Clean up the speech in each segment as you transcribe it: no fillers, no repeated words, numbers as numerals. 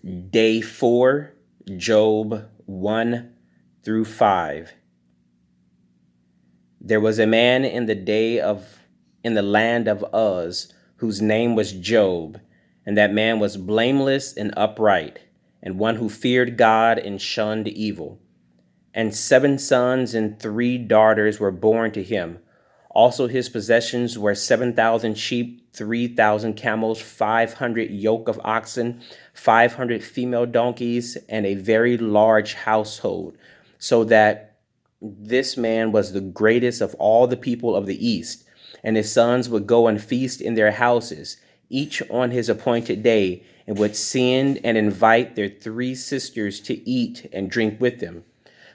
Day 4, Job 1 through 5. There was a man in the land of Uz, whose name was Job, and that man was blameless and upright, and one who feared God and shunned evil. And 7 sons and 3 daughters were born to him. Also his possessions were 7,000 sheep, 3,000 camels, 500 yoke of oxen, 500 female donkeys, and a very large household, so that this man was the greatest of all the people of the East. And his sons would go and feast in their houses, each on his appointed day, and would send and invite their 3 sisters to eat and drink with them.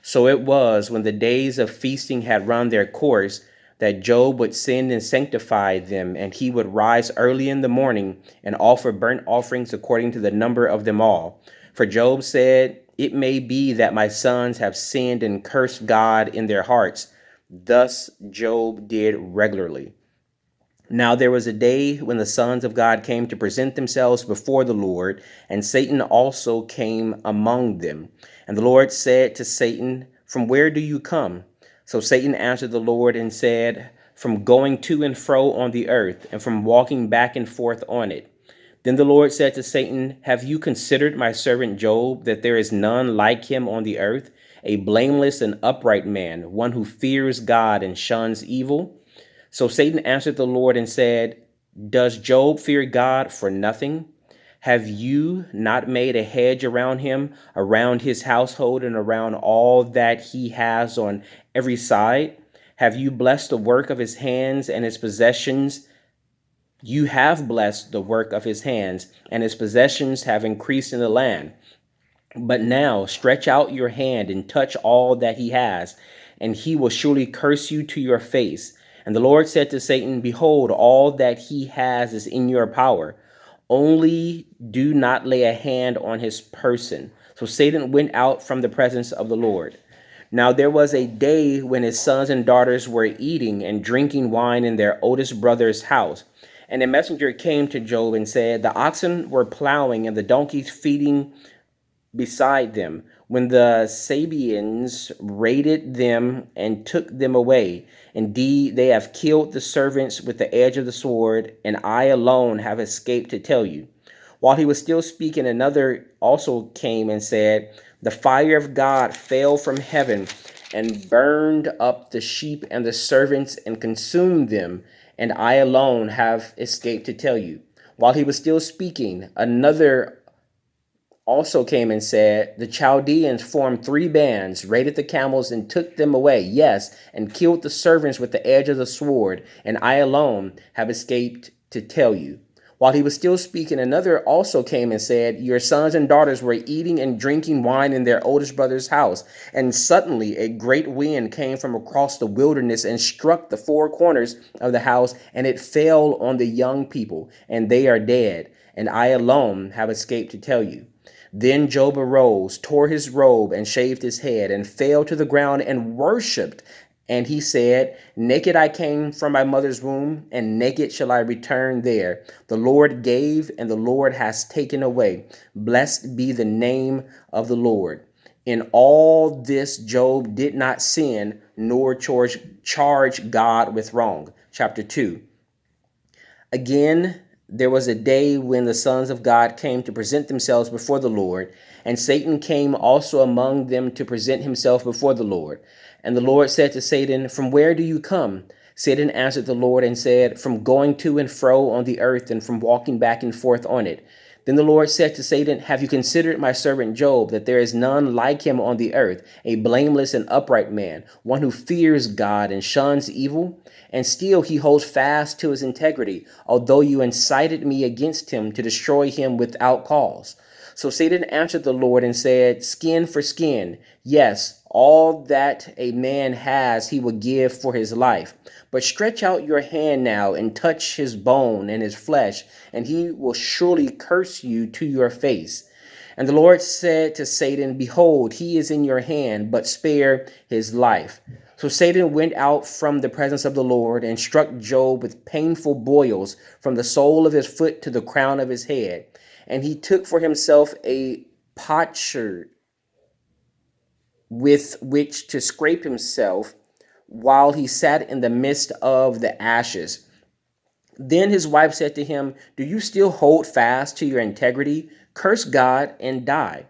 So it was, when the days of feasting had run their course, that Job would send and sanctify them, and he would rise early in the morning and offer burnt offerings according to the number of them all. For Job said, "It may be that my sons have sinned and cursed God in their hearts." Thus Job did regularly. Now there was a day when the sons of God came to present themselves before the Lord, and Satan also came among them. And the Lord said to Satan, "From where do you come?" So Satan answered the Lord and said, "From going to and fro on the earth, and from walking back and forth on it." Then the Lord said to Satan, "Have you considered my servant Job, that there is none like him on the earth, a blameless and upright man, one who fears God and shuns evil?" So Satan answered the Lord and said, "Does Job fear God for nothing? Have you not made a hedge around him, around his household, and around all that he has on every side? Have you blessed the work of his hands and his possessions? You have blessed the work of his hands, and his possessions have increased in the land. But now stretch out your hand and touch all that he has, and he will surely curse you to your face." And the Lord said to Satan, "Behold, all that he has is in your power. Only do not lay a hand on his person." So Satan went out from the presence of the Lord. Now there was a day when his sons and daughters were eating and drinking wine in their oldest brother's house. And a messenger came to Job and said, "The oxen were plowing and the donkeys feeding beside them, when the Sabeans raided them and took them away. Indeed, they have killed the servants with the edge of the sword, and I alone have escaped to tell you." While he was still speaking, another also came and said, "The fire of God fell from heaven and burned up the sheep and the servants and consumed them, and I alone have escaped to tell you." While he was still speaking, another also came and said, "The Chaldeans formed 3 bands, raided the camels, and took them away, yes, and killed the servants with the edge of the sword, and I alone have escaped to tell you." While he was still speaking, another also came and said, "Your sons and daughters were eating and drinking wine in their oldest brother's house, and suddenly a great wind came from across the wilderness and struck the 4 corners of the house, and it fell on the young people, and they are dead, and I alone have escaped to tell you." Then Job arose, tore his robe, and shaved his head, and fell to the ground and worshipped. And he said, "Naked I came from my mother's womb, and naked shall I return there. The Lord gave, and the Lord has taken away. Blessed be the name of the Lord." In all this, Job did not sin, nor charge God with wrong. Chapter 2. Again, there was a day when the sons of God came to present themselves before the Lord, and Satan came also among them to present himself before the Lord. And the Lord said to Satan, "From where do you come?" Satan answered the Lord and said, "From going to and fro on the earth, and from walking back and forth on it." Then the Lord said to Satan, "Have you considered my servant Job, that there is none like him on the earth, a blameless and upright man, one who fears God and shuns evil? And still he holds fast to his integrity, although you incited me against him to destroy him without cause." So Satan answered the Lord and said, "Skin for skin. Yes, all that a man has he will give for his life. But stretch out your hand now and touch his bone and his flesh, and he will surely curse you to your face." And the Lord said to Satan, "Behold, he is in your hand, but spare his life." So Satan went out from the presence of the Lord and struck Job with painful boils from the sole of his foot to the crown of his head. and he took for himself a potsherd with which to scrape himself while he sat in the midst of the ashes. Then his wife said to him, "Do you still hold fast to your integrity? Curse God and die."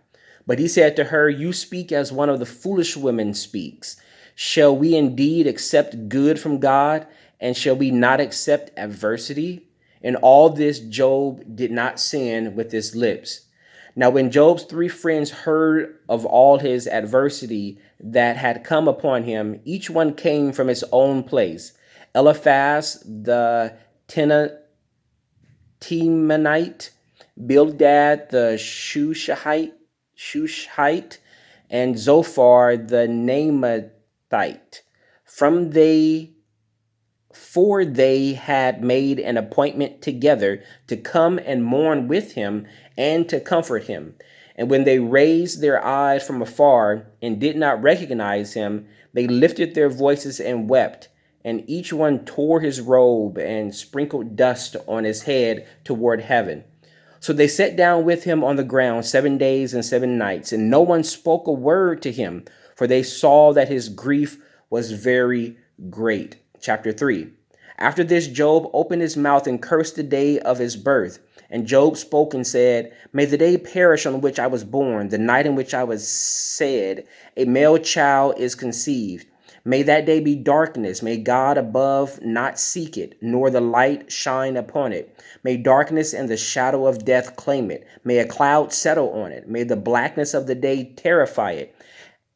But he said to her, "You speak as one of the foolish women speaks. Shall we indeed accept good from God, and shall we not accept adversity?" In all this, Job did not sin with his lips. Now, when Job's three friends heard of all his adversity that had come upon him, each one came from his own place. Eliphaz the Temanite, Bildad the Shushite, and Zophar the Naamathite. From they For they had made an appointment together to come and mourn with him and to comfort him. And when they raised their eyes from afar and did not recognize him, they lifted their voices and wept. And each one tore his robe and sprinkled dust on his head toward heaven. So they sat down with him on the ground 7 days and 7 nights, and no one spoke a word to him, for they saw that his grief was very great. Chapter 3. After this, Job opened his mouth and cursed the day of his birth. And Job spoke and said, "May the day perish on which I was born, the night in which I was said, a male child is conceived. May that day be darkness. May God above not seek it, nor the light shine upon it. May darkness and the shadow of death claim it. May a cloud settle on it. May the blackness of the day terrify it.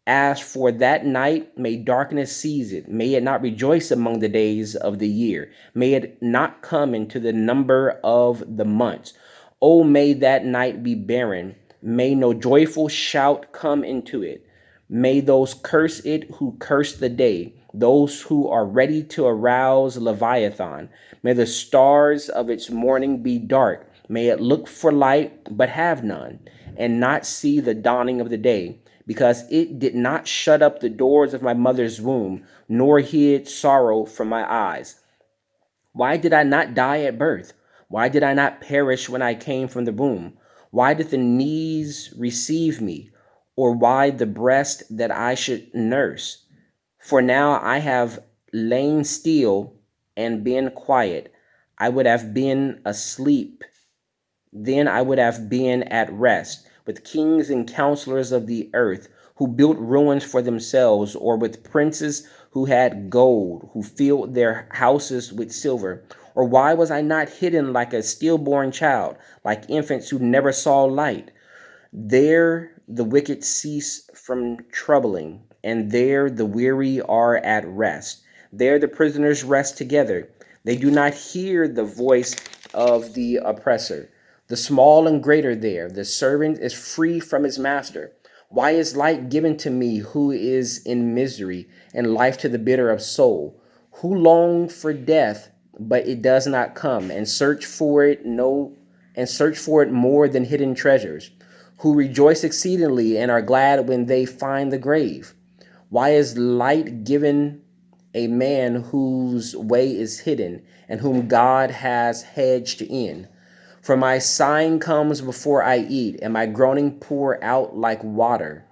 As for that night, may darkness seize it. May it not rejoice among the days of the year. May it not come into the number of the months. Oh, may that night be barren. May no joyful shout come into it. May those curse it who curse the day, those who are ready to arouse Leviathan. May the stars of its morning be dark. May it look for light, but have none, and not see the dawning of the day, because it did not shut up the doors of my mother's womb, nor hid sorrow from my eyes. Why did I not die at birth? Why did I not perish when I came from the womb? Why did the knees receive me, or why the breast that I should nurse? For now I have lain still and been quiet. I would have been asleep, then I would have been at rest with kings and counselors of the earth who built ruins for themselves, or with princes who had gold, who filled their houses with silver. Or why was I not hidden like a stillborn child, like infants who never saw light? There the wicked cease from troubling, and there the weary are at rest. There the prisoners rest together. They do not hear the voice of the oppressor. The small and great are there. The servant is free from his master. Why is light given to me who is in misery, and life to the bitter of soul? Who long for death, but it does not come, and search for it more than hidden treasures? Who rejoice exceedingly and are glad when they find the grave? Why is light given a man whose way is hidden, and whom God has hedged in? For my sighing comes before I eat, and my groaning pour out like water.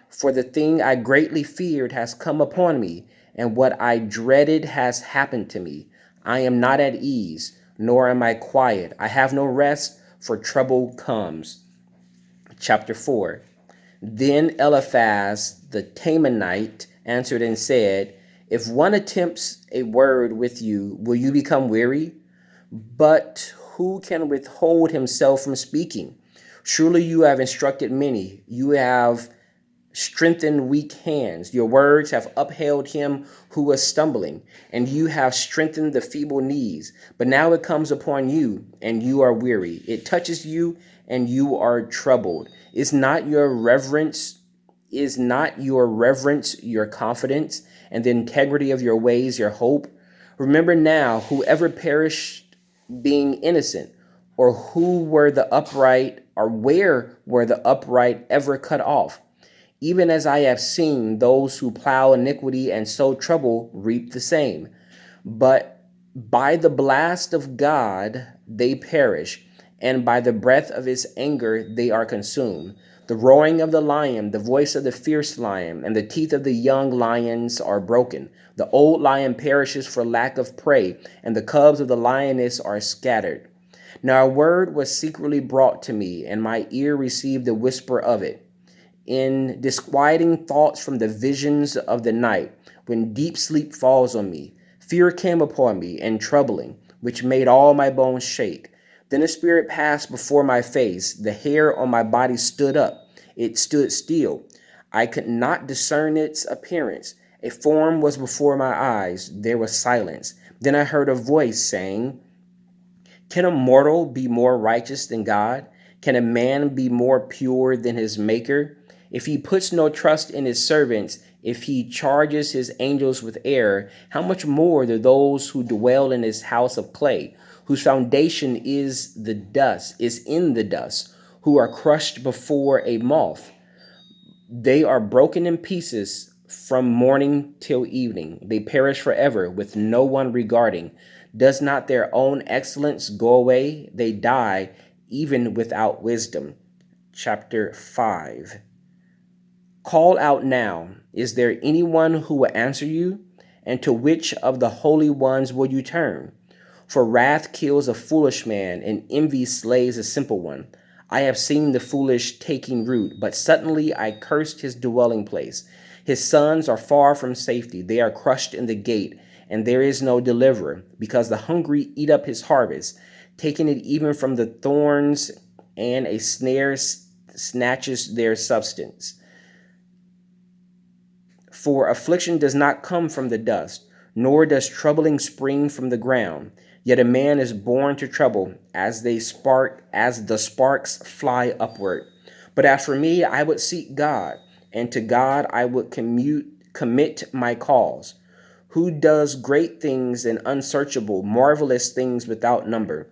For the thing I greatly feared has come upon me, and what I dreaded has happened to me. I am not at ease, nor am I quiet. I have no rest, for trouble comes. Chapter 4. Then Eliphaz the Temanite answered and said, "If one attempts a word with you, will you become weary? But who can withhold himself from speaking? Surely you have instructed many. You have strengthened weak hands. Your words have upheld him who was stumbling, and you have strengthened the feeble knees. But now it comes upon you, and you are weary. It touches you, and you are troubled. Is not your reverence your confidence, and the integrity of your ways your hope? Remember now, whoever perished being innocent, or where were the upright ever cut off? Even as I have seen, those who plow iniquity and sow trouble reap the same. But by the blast of God they perish, and by the breath of his anger they are consumed. The roaring of the lion, the voice of the fierce lion, and the teeth of the young lions are broken. The old lion perishes for lack of prey, and the cubs of the lioness are scattered. Now a word was secretly brought to me, and my ear received the whisper of it. In disquieting thoughts from the visions of the night, when deep sleep falls on me, fear came upon me and troubling, which made all my bones shake. Then a spirit passed before my face. The hair on my body stood up. It stood still. I could not discern its appearance. A form was before my eyes. There was silence. Then I heard a voice saying, "Can a mortal be more righteous than God? Can a man be more pure than his Maker? If he puts no trust in his servants, if he charges his angels with error, how much more do those who dwell in his house of clay, whose foundation is in the dust, who are crushed before a moth? They are broken in pieces from morning till evening. They perish forever with no one regarding. Does not their own excellence go away? They die even without wisdom." Chapter 5. Call out now. Is there anyone who will answer you? And to which of the holy ones will you turn? For wrath kills a foolish man, and envy slays a simple one. I have seen the foolish taking root, but suddenly I cursed his dwelling place. His sons are far from safety. They are crushed in the gate, and there is no deliverer, because the hungry eat up his harvest, taking it even from the thorns, and a snare snatches their substance. For affliction does not come from the dust, nor does troubling spring from the ground. Yet a man is born to trouble as the sparks fly upward. But as for me, I would seek God, and to God I would commit my cause, who does great things and unsearchable, marvelous things without number.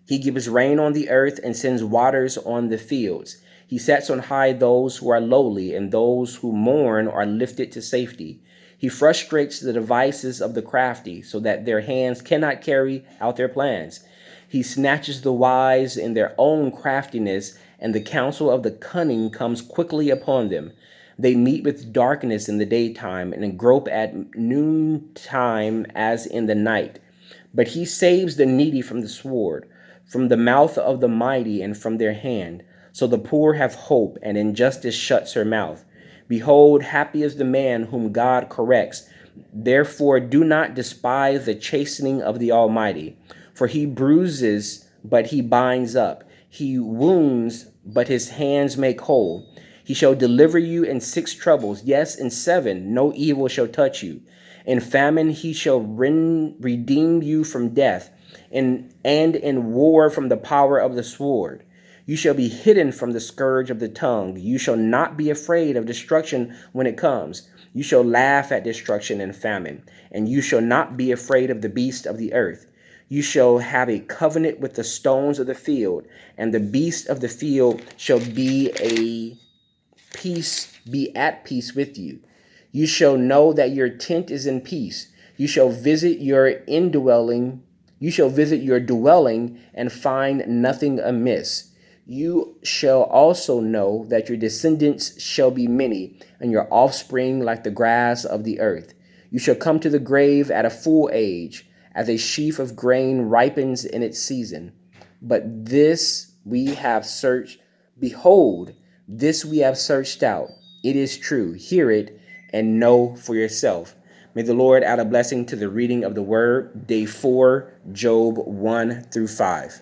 He gives rain on the earth and sends waters on the fields. He sets on high those who are lowly, and those who mourn are lifted to safety. He frustrates the devices of the crafty, so that their hands cannot carry out their plans. He snatches the wise in their own craftiness, and the counsel of the cunning comes quickly upon them. They meet with darkness in the daytime, and grope at noontime as in the night. But he saves the needy from the sword, from the mouth of the mighty, and from their hand. So the poor have hope, and injustice shuts her mouth. Behold, happy is the man whom God corrects. Therefore do not despise the chastening of the Almighty. For he bruises, but he binds up. He wounds, but his hands make whole. He shall deliver you in 6 troubles. Yes, in 7 no evil shall touch you. In famine he shall redeem you from death, and in war from the power of the sword. You shall be hidden from the scourge of the tongue. You shall not be afraid of destruction when it comes. You shall laugh at destruction and famine, and you shall not be afraid of the beast of the earth. You shall have a covenant with the stones of the field, and the beast of the field shall be at peace with you. You shall know that your tent is in peace. You shall visit your dwelling and find nothing amiss. You shall also know that your descendants shall be many, and your offspring like the grass of the earth. You shall come to the grave at a full age, as a sheaf of grain ripens in its season. But this we have searched, behold, this we have searched out. It is true. Hear it and know for yourself. May the Lord add a blessing to the reading of the word. Day 4, Job 1 through 5.